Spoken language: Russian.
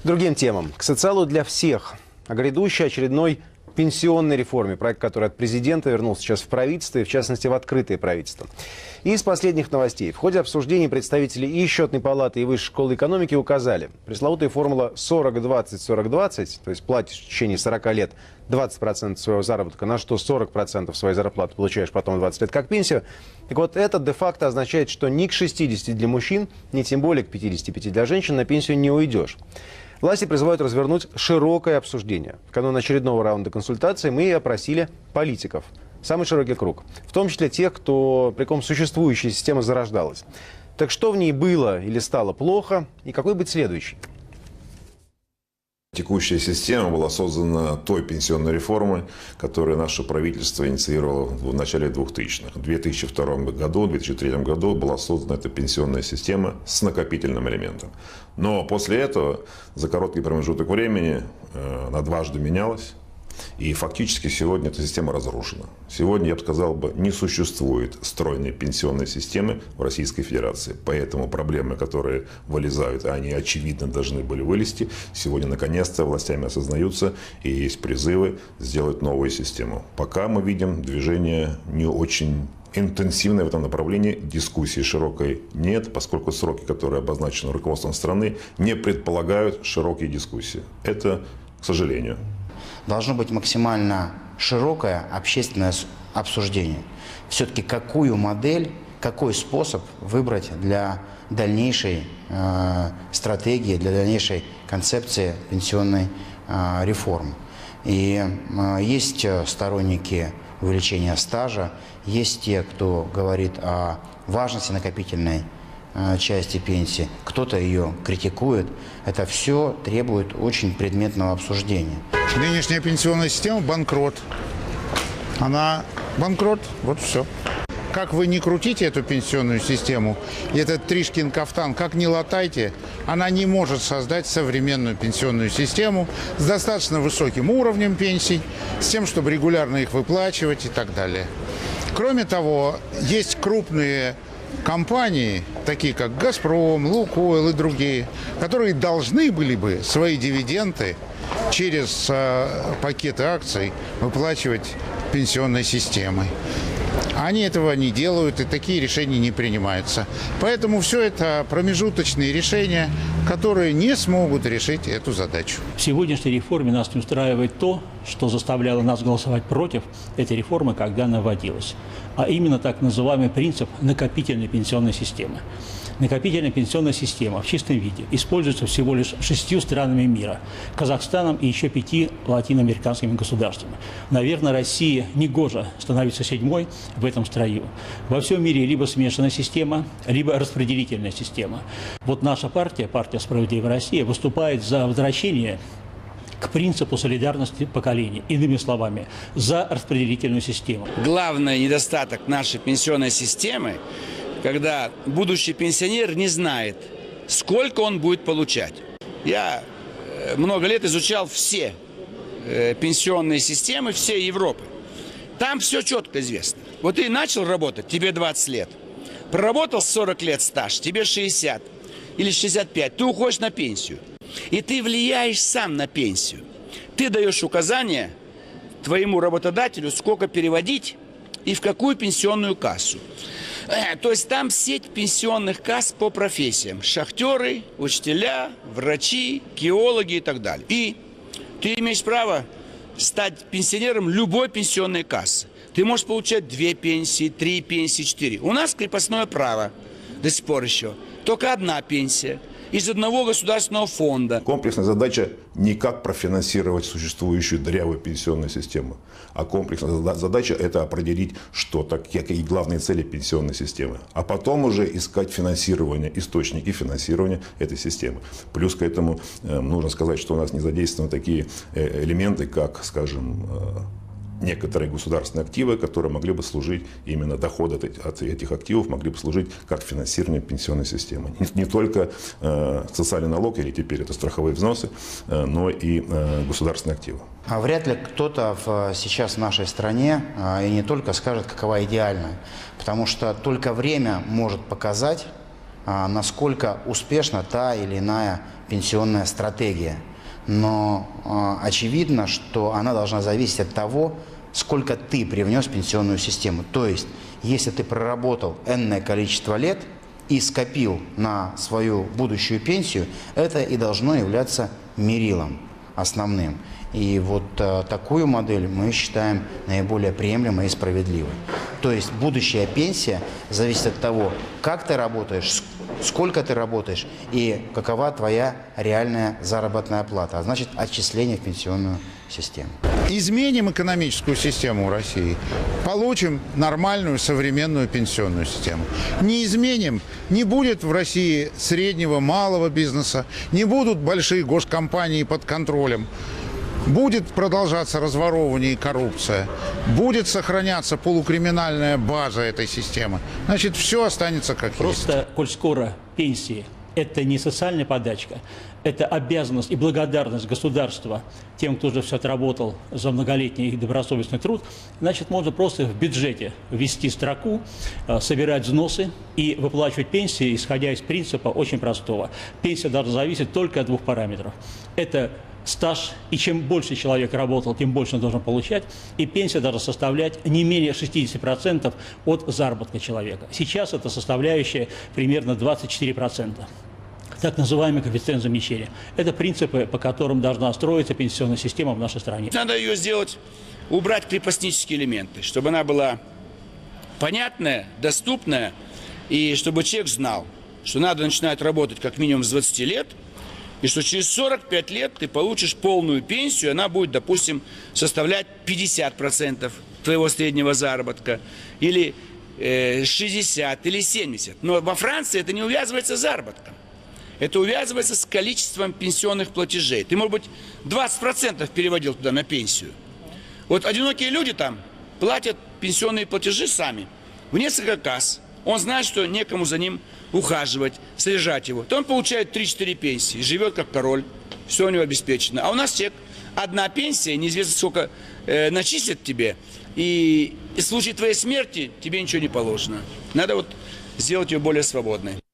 Другим темам. К социалу для всех. О грядущей очередной пенсионной реформе. Проект, который от президента вернулся сейчас в правительство, и в частности в открытое правительство. И из последних новостей. В ходе обсуждений представители и Счетной палаты, и Высшей школы экономики указали. Пресловутая формула 40-20-40-20, то есть платишь в течение 40 лет 20% своего заработка, на что 40% своей зарплаты получаешь потом 20 лет как пенсию. Так вот, это де-факто означает, что ни к 60 для мужчин, ни тем более к 55 для женщин на пенсию не уйдешь. Власти призывают развернуть широкое обсуждение. В канун очередного раунда консультаций мы и опросили политиков. Самый широкий круг. В том числе тех, при ком существующая система зарождалась. Так что в ней было или стало плохо, и какой быть следующий? Текущая система была создана той пенсионной реформой, которую наше правительство инициировало в начале 2000-х. В 2002 году, в 2003 году была создана эта пенсионная система с накопительным элементом. Но после этого за короткий промежуток времени она дважды менялась. И фактически сегодня эта система разрушена. Сегодня, я бы сказал, не существует стройной пенсионной системы в Российской Федерации. Поэтому проблемы, которые вылезают, они очевидно должны были вылезти, сегодня наконец-то властями осознаются, и есть призывы сделать новую систему. Пока мы видим движение не очень интенсивной в этом направлении, дискуссии широкой нет, поскольку сроки, которые обозначены руководством страны, не предполагают широкие дискуссии. Это, к сожалению. Должно быть максимально широкое общественное обсуждение. Все-таки какую модель, какой способ выбрать для дальнейшей стратегии, для дальнейшей концепции пенсионной реформы. И есть сторонники увеличения стажа, есть те, кто говорит о важности накопительной части пенсии, кто-то ее критикует. Это все требует очень предметного обсуждения. Нынешняя пенсионная система – банкрот. Она банкрот, вот все. Как вы не крутите эту пенсионную систему, и этот Тришкин кафтан, как не латайте, она не может создать современную пенсионную систему с достаточно высоким уровнем пенсий, с тем, чтобы регулярно их выплачивать и так далее. Кроме того, есть крупные компании, такие как «Газпром», «Лукойл» и другие, которые должны были бы свои дивиденды через пакеты акций выплачивать пенсионной системой. Они этого не делают, и такие решения не принимаются. Поэтому все это промежуточные решения, которые не смогут решить эту задачу. В сегодняшней реформе нас не устраивает то, что заставляло нас голосовать против этой реформы, когда она вводилась. А именно так называемый принцип накопительной пенсионной системы. Накопительная пенсионная система в чистом виде используется всего лишь 6 странами мира. Казахстаном и еще 5 латиноамериканскими государствами. Наверное, России негоже становиться 7-й в этом строю. Во всем мире либо смешанная система, либо распределительная система. Вот наша партия, партия «Справедливая Россия», выступает за возвращение к принципу солидарности поколений. Иными словами, за распределительную систему. Главный недостаток нашей пенсионной системы, когда будущий пенсионер не знает, сколько он будет получать. Я много лет изучал все пенсионные системы всей Европы. Там все четко известно. Вот ты начал работать, тебе 20 лет. Проработал 40 лет стаж, тебе 60 или 65. Ты уходишь на пенсию. И ты влияешь сам на пенсию. Ты даешь указания твоему работодателю, сколько переводить и в какую пенсионную кассу. То есть там сеть пенсионных касс по профессиям. Шахтеры, учителя, врачи, геологи и так далее. И ты имеешь право стать пенсионером любой пенсионной кассы. Ты можешь получать 2 пенсии, 3 пенсии, 4. У нас крепостное право до сих пор еще. Только одна пенсия. Из одного государственного фонда. Комплексная задача не как профинансировать существующую дырявую пенсионную систему, а комплексная задача – это определить, какие главные цели пенсионной системы. А потом уже искать финансирование, источники финансирования этой системы. Плюс к этому нужно сказать, что у нас не задействованы такие элементы, как, скажем, некоторые государственные активы, которые могли бы служить, именно доходы от этих активов могли бы служить как финансирование пенсионной системы. Не только социальный налог, или теперь это страховые взносы, но и государственные активы. А вряд ли кто-то сейчас в нашей стране и не только скажет, какова идеальная. Потому что только время может показать, насколько успешна та или иная пенсионная стратегия. Но очевидно, что она должна зависеть от того, сколько ты привнес в пенсионную систему. То есть, если ты проработал энное количество лет и скопил на свою будущую пенсию, это и должно являться мерилом основным. И вот такую модель мы считаем наиболее приемлемой и справедливой. То есть будущая пенсия зависит от того, как ты работаешь, сколько ты работаешь и какова твоя реальная заработная плата, а значит отчисление в пенсионную систему. Изменим экономическую систему России, получим нормальную современную пенсионную систему. Не изменим, не будет в России среднего, малого бизнеса, не будут большие госкомпании под контролем. Будет продолжаться разворовывание и коррупция, будет сохраняться полукриминальная база этой системы. Значит, все останется как есть. Просто, коль скоро пенсии – это не социальная подачка, это обязанность и благодарность государства тем, кто уже все отработал за многолетний и добросовестный труд, значит, можно просто в бюджете ввести строку, собирать взносы и выплачивать пенсии, исходя из принципа очень простого. Пенсия должна зависеть только от двух параметров. Это стаж, и чем больше человек работал, тем больше он должен получать, и пенсия должна составлять не менее 60% от заработка человека. Сейчас это составляющая примерно 24%. Так называемый коэффициент замещения. Это принципы, по которым должна строиться пенсионная система в нашей стране. Надо ее сделать, убрать крепостнические элементы, чтобы она была понятная, доступная, и чтобы человек знал, что надо начинать работать как минимум с 20 лет, и что через 45 лет ты получишь полную пенсию, она будет, допустим, составлять 50% твоего среднего заработка, или 60, или 70. Но во Франции это не увязывается с заработком. Это увязывается с количеством пенсионных платежей. Ты, может быть, 20% переводил туда на пенсию. Вот одинокие люди там платят пенсионные платежи сами в несколько касс. Он знает, что некому за ним ухаживать, содержать его. То он получает 3-4 пенсии, живет как король, все у него обеспечено. А у нас человек, одна пенсия, неизвестно сколько начислят тебе, и в случае твоей смерти тебе ничего не положено. Надо вот сделать ее более свободной.